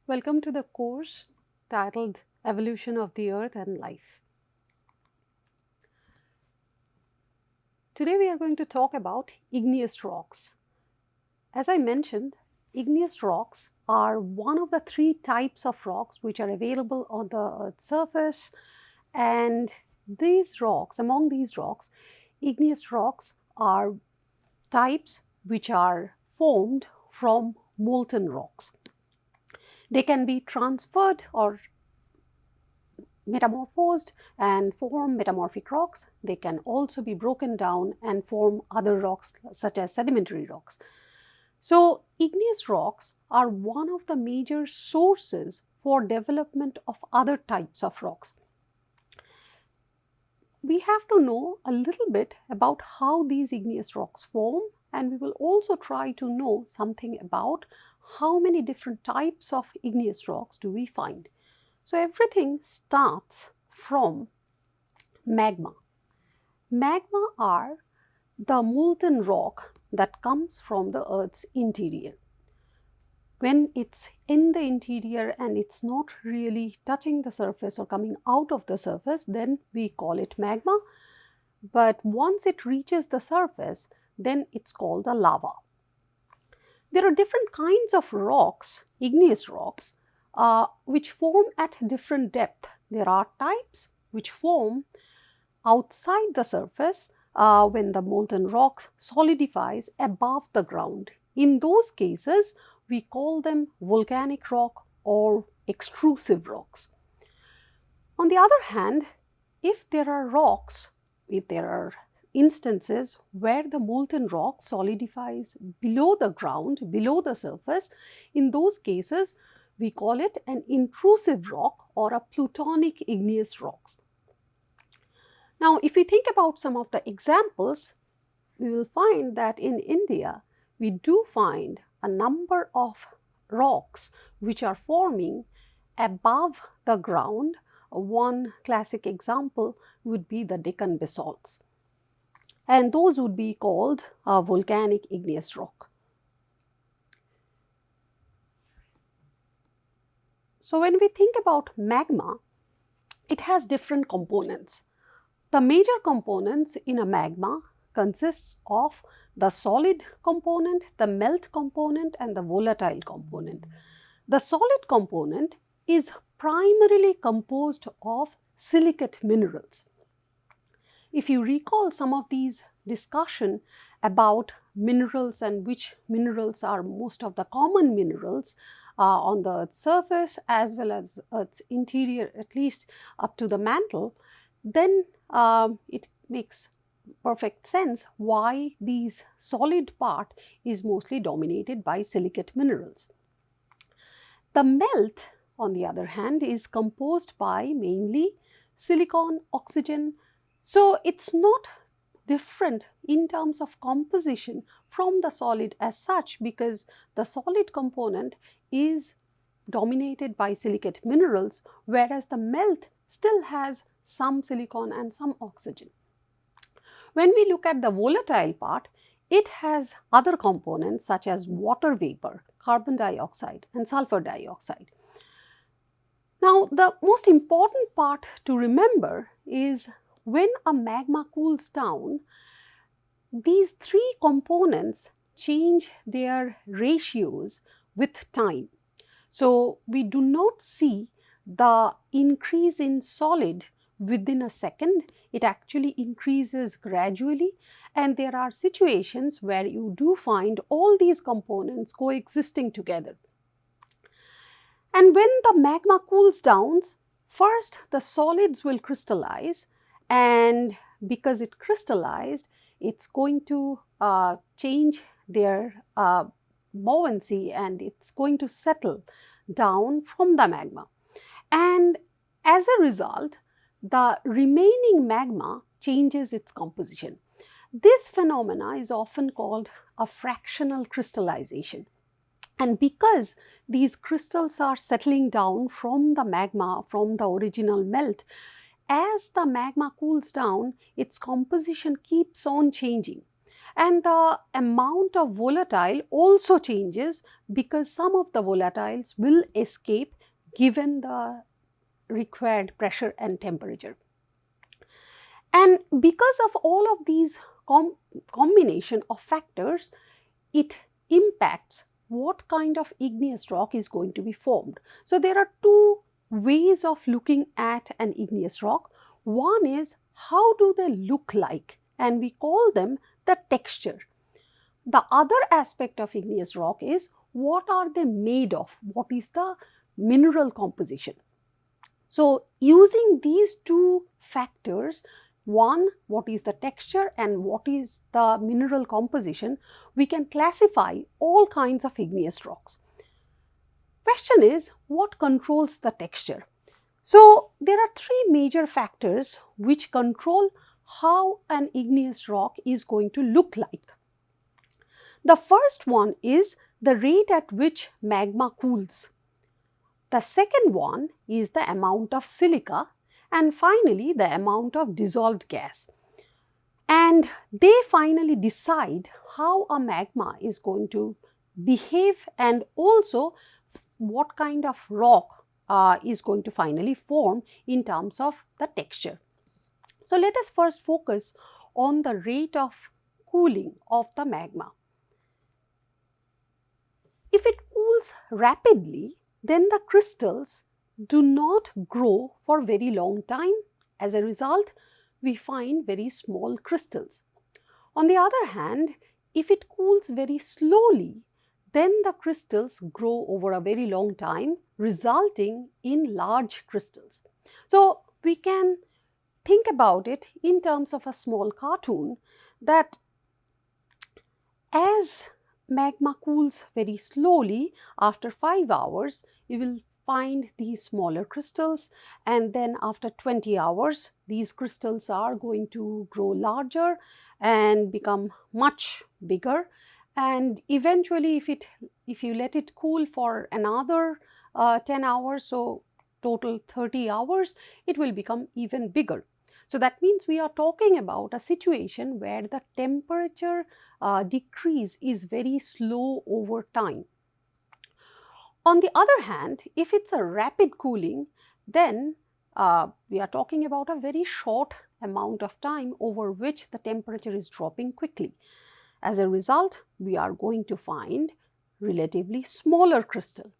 Welcome to the course titled Evolution of the Earth and Life. Today we are going to talk about igneous rocks. As I mentioned, igneous rocks are one of the three types of rocks which are available on the Earth's surface, and among these rocks, igneous rocks are types which are formed from molten rocks. They can be transferred or metamorphosed and form metamorphic rocks. They can also be broken down and form other rocks such as sedimentary rocks. So, igneous rocks are one of the major sources for development of other types of rocks. We have to know a little bit about how these igneous rocks form, and we will also try to know something about how many different types of igneous rocks do we find. So, everything starts from magma. Magma are the molten rock that comes from the Earth's interior. When it's in the interior and it's not really touching the surface or coming out of the surface, then we call it magma. But once it reaches the surface, then it's called a lava. There are different kinds of rocks, igneous rocks, which form at different depth. There are types which form outside the surface when the molten rock solidifies above the ground. In those cases, we call them volcanic rock or extrusive rocks. On the other hand, if there are instances where the molten rock solidifies below the ground, below the surface, in those cases, we call it an intrusive rock or a plutonic igneous rocks. Now, if we think about some of the examples, we will find that in India, we do find a number of rocks which are forming above the ground. One classic example would be the Deccan basalts, and those would be called a volcanic igneous rock. So, when we think about magma, it has different components. The major components in a magma consists of the solid component, the melt component, and the volatile component. The solid component is primarily composed of silicate minerals. If you recall some of these discussion about minerals and which minerals are most of the common minerals on the Earth's surface as well as Earth's interior, at least up to the mantle, then it makes perfect sense why these solid part is mostly dominated by silicate minerals. The melt, on the other hand, is composed by mainly silicon, oxygen. So, it's not different in terms of composition from the solid as such, because the solid component is dominated by silicate minerals, whereas the melt still has some silicon and some oxygen. When we look at the volatile part, it has other components such as water vapor, carbon dioxide, and sulfur dioxide. Now, the most important part to remember is when a magma cools down, these three components change their ratios with time. So, we do not see the increase in solid within a second. It actually increases gradually, and there are situations where you do find all these components coexisting together. And when the magma cools down, first the solids will crystallize, and because it crystallized, it's going to change their buoyancy and it's going to settle down from the magma. And as a result, the remaining magma changes its composition. This phenomena is often called a fractional crystallization. And because these crystals are settling down from the magma, from the original melt, as the magma cools down, its composition keeps on changing. and the amount of volatile also changes because some of the volatiles will escape given the required pressure and temperature. And because of all of these combination of factors, it impacts what kind of igneous rock is going to be formed. So there are two ways of looking at an igneous rock. One is how do they look like, and we call them the texture. The other aspect of igneous rock is what are they made of, what is the mineral composition. So using these two factors, one, what is the texture and what is the mineral composition, we can classify all kinds of igneous rocks. Question is, what controls the texture? So there are three major factors which control how an igneous rock is going to look like. The first one is the rate at which magma cools. The second one is the amount of silica, and finally the amount of dissolved gas. And they finally decide how a magma is going to behave and also what kind of rock is going to finally form in terms of the texture. So let us first focus on the rate of cooling of the magma. If it cools rapidly, then the crystals do not grow for very long time. As a result, we find very small crystals. On the other hand, if it cools very slowly, then the crystals grow over a very long time, resulting in large crystals. So we can think about it in terms of a small cartoon that as magma cools very slowly, after 5 hours, you will find these smaller crystals, and then after 20 hours, these crystals are going to grow larger and become much bigger. And eventually, if you let it cool for another 10 hours, so total 30 hours, it will become even bigger. So that means we are talking about a situation where the temperature decrease is very slow over time. On the other hand, if it's a rapid cooling, then we are talking about a very short amount of time over which the temperature is dropping quickly. As a result, we are going to find relatively smaller crystal.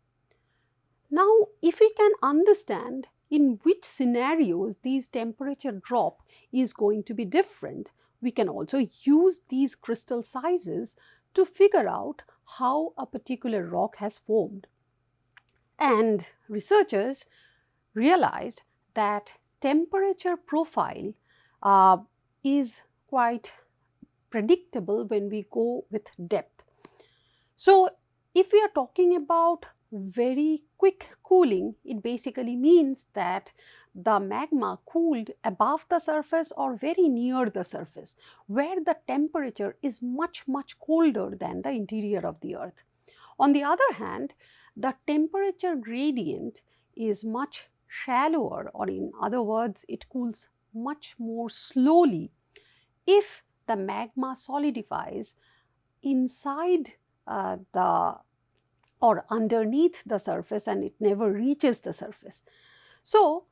Now, if we can understand in which scenarios these temperature drop is going to be different, we can also use these crystal sizes to figure out how a particular rock has formed. And researchers realized that temperature profile is quite predictable when we go with depth. So if we are talking about very quick cooling, it basically means that the magma cooled above the surface or very near the surface, where the temperature is much colder than the interior of the earth. On the other hand, the temperature gradient is much shallower, or in other words, it cools much more slowly if the magma solidifies inside or underneath the surface and it never reaches the surface. So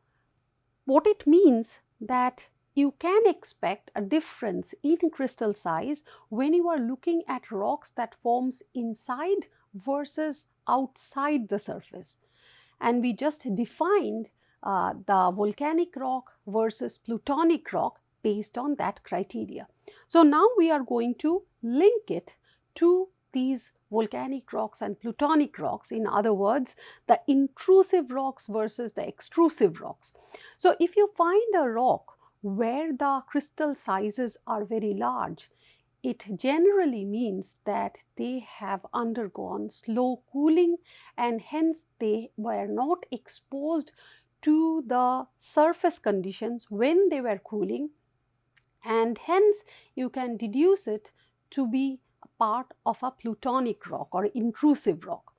what it means that you can expect a difference in crystal size when you are looking at rocks that forms inside versus outside the surface. And we just defined the volcanic rock versus plutonic rock based on that criteria. So now we are going to link it to these volcanic rocks and plutonic rocks, in other words, the intrusive rocks versus the extrusive rocks. So if you find a rock where the crystal sizes are very large, it generally means that they have undergone slow cooling and hence they were not exposed to the surface conditions when they were cooling, and hence you can deduce it to be a part of a plutonic rock or intrusive rock.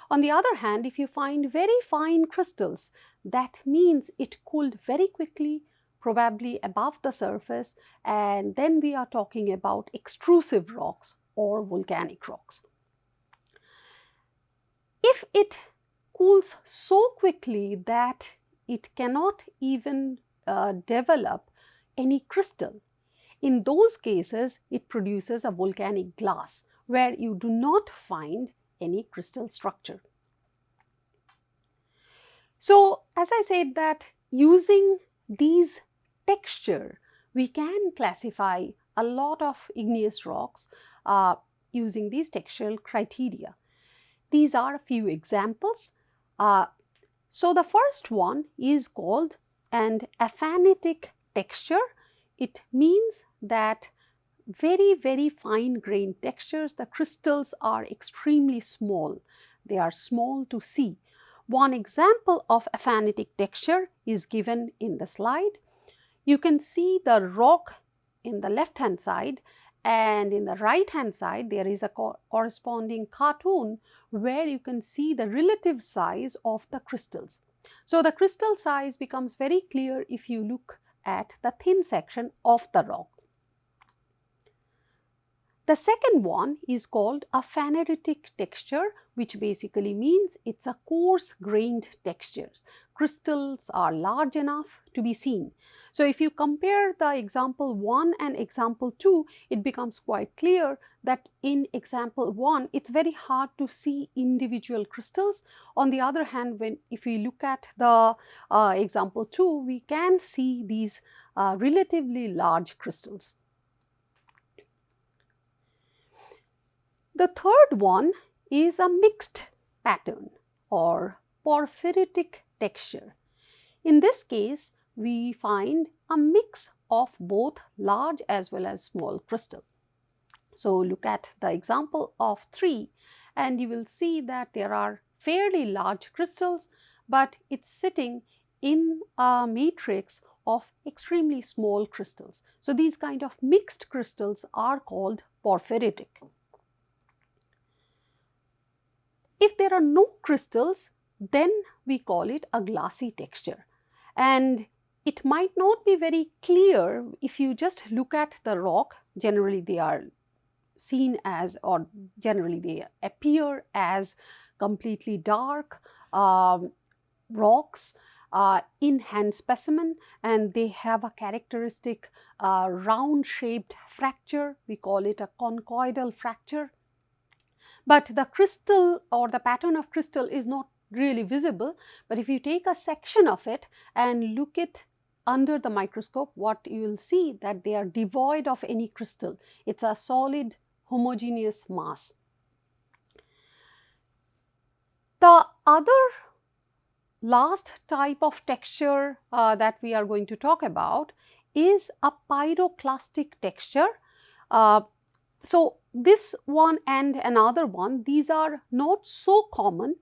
On the other hand, if you find very fine crystals, that means it cooled very quickly, probably above the surface, and then we are talking about extrusive rocks or volcanic rocks. If it cools so quickly that it cannot even develop any crystal, in those cases it produces a volcanic glass where you do not find any crystal structure. So, as I said that using these texture, we can classify a lot of igneous rocks using these textural criteria. These are a few examples. So, the first one is called an aphanitic texture. It means that very fine grained textures, the crystals are extremely small. They are small to see. One example of aphanitic texture is given in the slide. You can see the rock in the left hand side, and in the right hand side there is a corresponding cartoon where you can see the relative size of the crystals. So, the crystal size becomes very clear if you look at the thin section of the rock. The second one is called a phaneritic texture, which basically means it's a coarse grained texture. Crystals are large enough to be seen. So, if you compare the example 1 and example 2, it becomes quite clear that in example 1, it's very hard to see individual crystals. On the other hand, if we look at the example 2, we can see these relatively large crystals. The third one is a mixed pattern or porphyritic texture. In this case, we find a mix of both large as well as small crystal. So, look at the example of 3 and you will see that there are fairly large crystals, but it's sitting in a matrix of extremely small crystals. So, these kind of mixed crystals are called porphyritic. If there are no crystals, then we call it a glassy texture, and it might not be very clear if you just look at the rock. Generally they are seen as, or generally they appear as completely dark rocks in hand specimen, and they have a characteristic round shaped fracture. We call it a conchoidal fracture. But the crystal or the pattern of crystal is not really visible, but if you take a section of it and look it under the microscope, what you will see that they are devoid of any crystal. It's a solid homogeneous mass. The other last type of texture that we are going to talk about is a pyroclastic texture. So, this one and another one, these are not so common,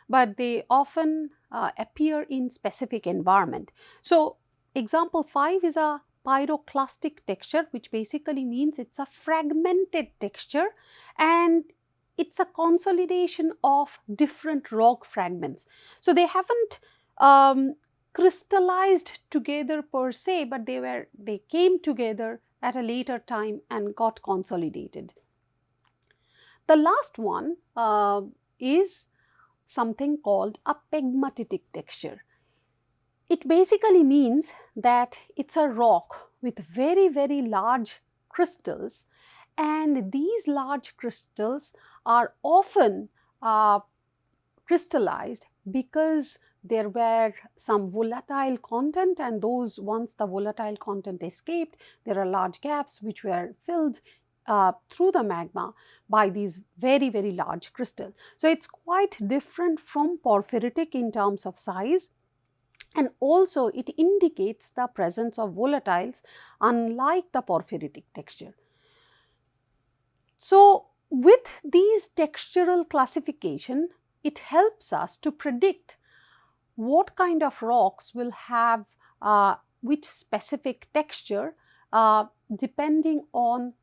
but they often appear in specific environment. So, example 5 is a pyroclastic texture, which basically means it's a fragmented texture and it's a consolidation of different rock fragments. So, they haven't crystallized together per se, but they came together at a later time and got consolidated. The last one is something called a pegmatitic texture. It basically means that it's a rock with very large crystals, and these large crystals are often crystallized because there were some volatile content, and those, once the volatile content escaped, there are large gaps which were filled through the magma by these very large crystals. So, it's quite different from porphyritic in terms of size, and also it indicates the presence of volatiles unlike the porphyritic texture. So, with these textural classification, it helps us to predict what kind of rocks will have which specific texture depending on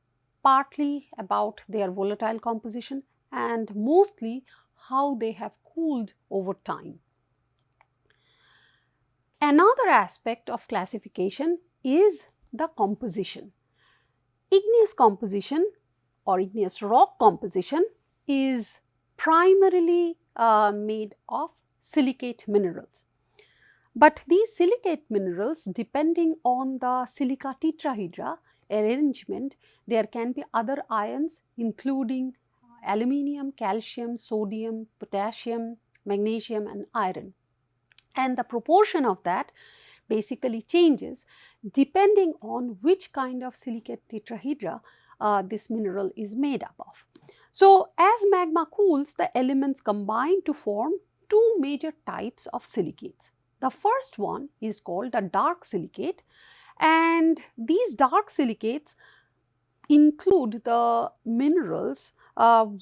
partly about their volatile composition and mostly how they have cooled over time. Another aspect of classification is the composition. Igneous composition or igneous rock composition is primarily made of silicate minerals. But these silicate minerals, depending on the silica tetrahedra arrangement, there can be other ions including aluminium, calcium, sodium, potassium, magnesium and iron. And the proportion of that basically changes depending on which kind of silicate tetrahedra this mineral is made up of. So, as magma cools, the elements combine to form two major types of silicates. The first one is called a dark silicate, and these dark silicates include the minerals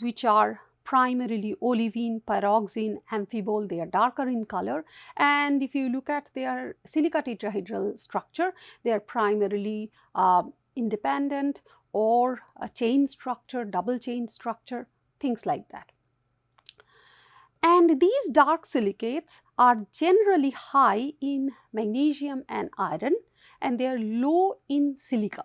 which are primarily olivine, pyroxene, amphibole. They are darker in color, and if you look at their silica tetrahedral structure, they are primarily independent or a chain structure, double chain structure, things like that. And these dark silicates are generally high in magnesium and iron, and they are low in silica.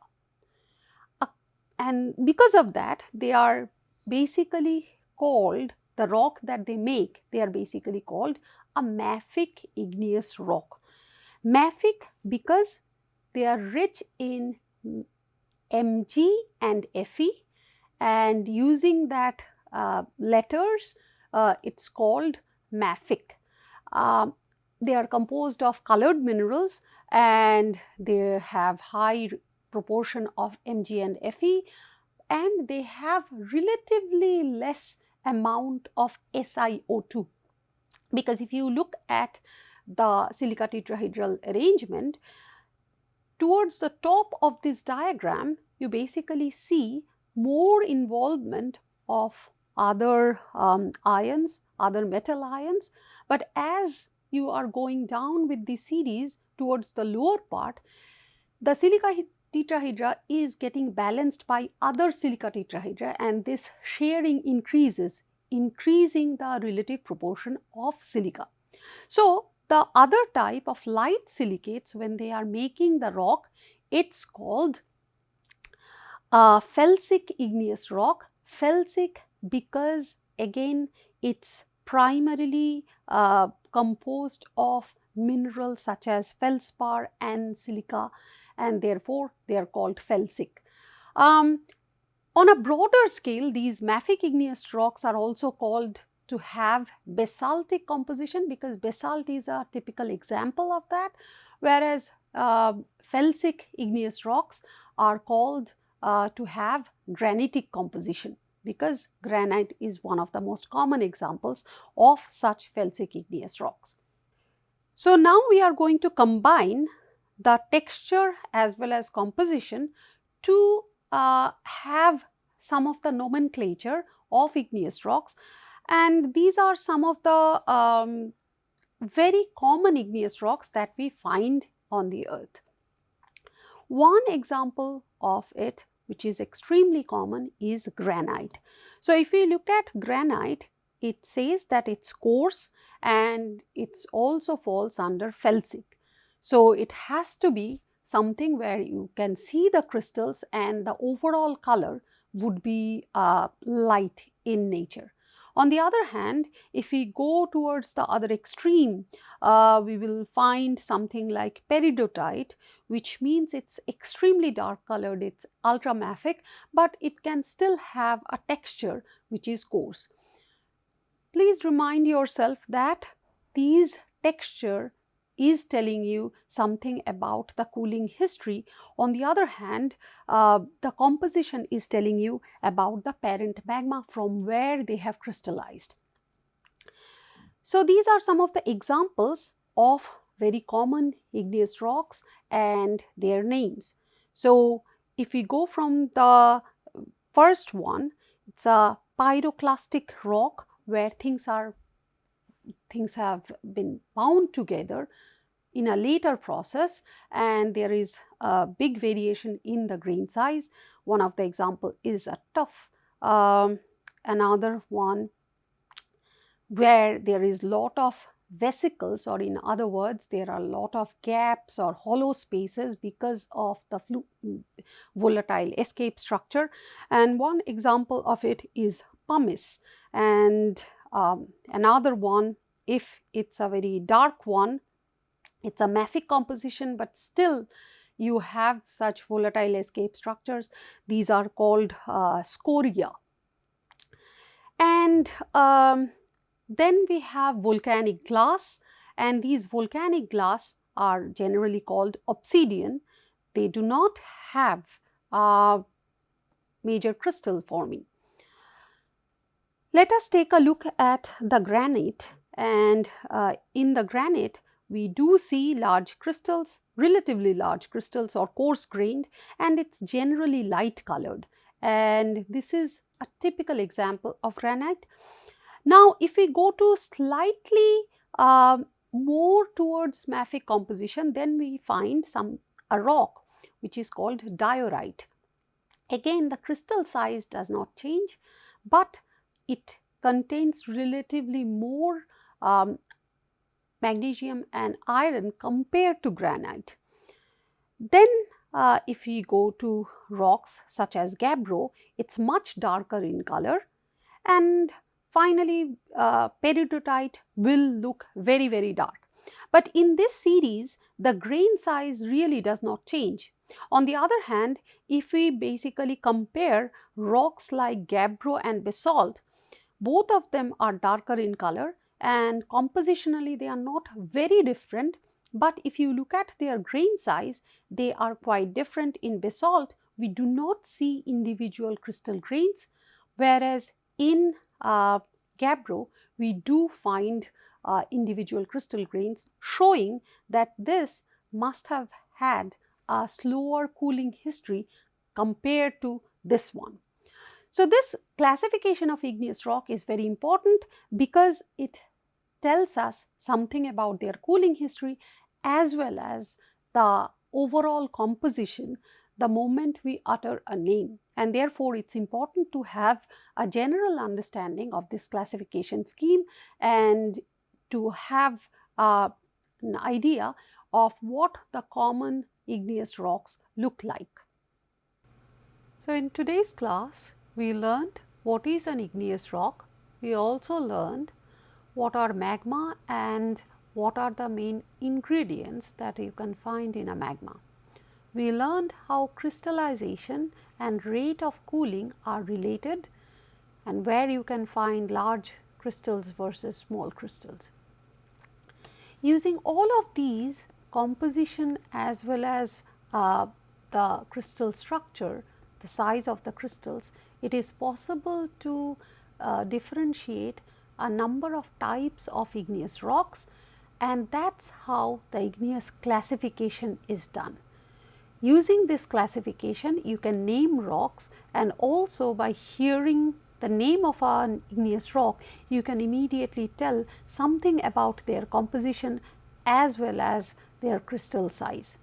And because of that, they are basically called, the rock that they make, they are basically called a mafic igneous rock. Mafic because they are rich in Mg and Fe, and using that letters, it's called mafic. They are composed of colored minerals, and they have high proportion of Mg and Fe, and they have relatively less amount of SiO2, because if you look at the silica tetrahedral arrangement, towards the top of this diagram, you basically see more involvement of other ions, other metal ions, but as you are going down with the series towards the lower part, the silica tetrahedra is getting balanced by other silica tetrahedra, and this sharing increases, increasing the relative proportion of silica. So, the other type of light silicates, when they are making the rock, it's called felsic igneous rock. Felsic because again it's primarily composed of minerals such as feldspar and silica, and therefore they are called felsic. On a broader scale, these mafic igneous rocks are also called to have basaltic composition, because basalt is a typical example of that, whereas felsic igneous rocks are called to have granitic composition, because granite is one of the most common examples of such felsic igneous rocks. So, now we are going to combine the texture as well as composition to have some of the nomenclature of igneous rocks, and these are some of the very common igneous rocks that we find on the earth. One example of it, which is extremely common, is granite. So, if we look at granite, it says that it's coarse and it also falls under felsic. So, it has to be something where you can see the crystals and the overall color would be light in nature. On the other hand, if we go towards the other extreme, we will find something like peridotite, which means it's extremely dark colored, it's ultramafic, but it can still have a texture which is coarse. Please remind yourself that these texture is telling you something about the cooling history. On the other hand, the composition is telling you about the parent magma from where they have crystallized. So, these are some of the examples of very common igneous rocks and their names. So, if we go from the first one, it's a pyroclastic rock where things have been bound together in a later process, and there is a big variation in the grain size. One of the example is a tuff, another one where there is lot of vesicles, or in other words, there are a lot of gaps or hollow spaces because of the volatile escape structure. And one example of it is pumice, and another one, if it's a very dark one, it's a mafic composition, but still you have such volatile escape structures. These are called scoria. And then we have volcanic glass, and these volcanic glass are generally called obsidian. They do not have major crystal forming. Let us take a look at the granite, and in the granite we do see large crystals, relatively large crystals or coarse grained, and it's generally light colored, and this is a typical example of granite. Now, if we go to slightly more towards mafic composition, then we find a rock which is called diorite. Again, the crystal size does not change, but it contains relatively more magnesium and iron compared to granite. Then if we go to rocks such as gabbro, it's much darker in color, and finally peridotite will look very, very dark. But in this series, the grain size really does not change. On the other hand, if we basically compare rocks like gabbro and basalt, both of them are darker in color, and compositionally they are not very different, but if you look at their grain size, they are quite different. In basalt, we do not see individual crystal grains, whereas in gabbro, we do find individual crystal grains, showing that this must have had a slower cooling history compared to this one. So, this classification of igneous rock is very important because it tells us something about their cooling history as well as the overall composition the moment we utter a name, and therefore it's important to have a general understanding of this classification scheme and to have an idea of what the common igneous rocks look like. So, in today's class, we learned what is an igneous rock. We also learned what are magma and what are the main ingredients that you can find in a magma. We learned how crystallization and rate of cooling are related, and where you can find large crystals versus small crystals. Using all of these, composition as well as the crystal structure, the size of the crystals, it is possible to differentiate a number of types of igneous rocks, and that's how the igneous classification is done. Using this classification, you can name rocks, and also by hearing the name of an igneous rock, you can immediately tell something about their composition as well as their crystal size.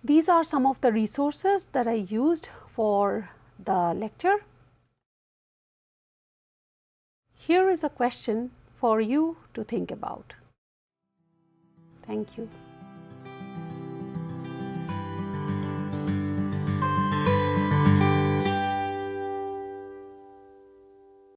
These are some of the resources that I used for the lecture. Here is a question for you to think about. Thank you.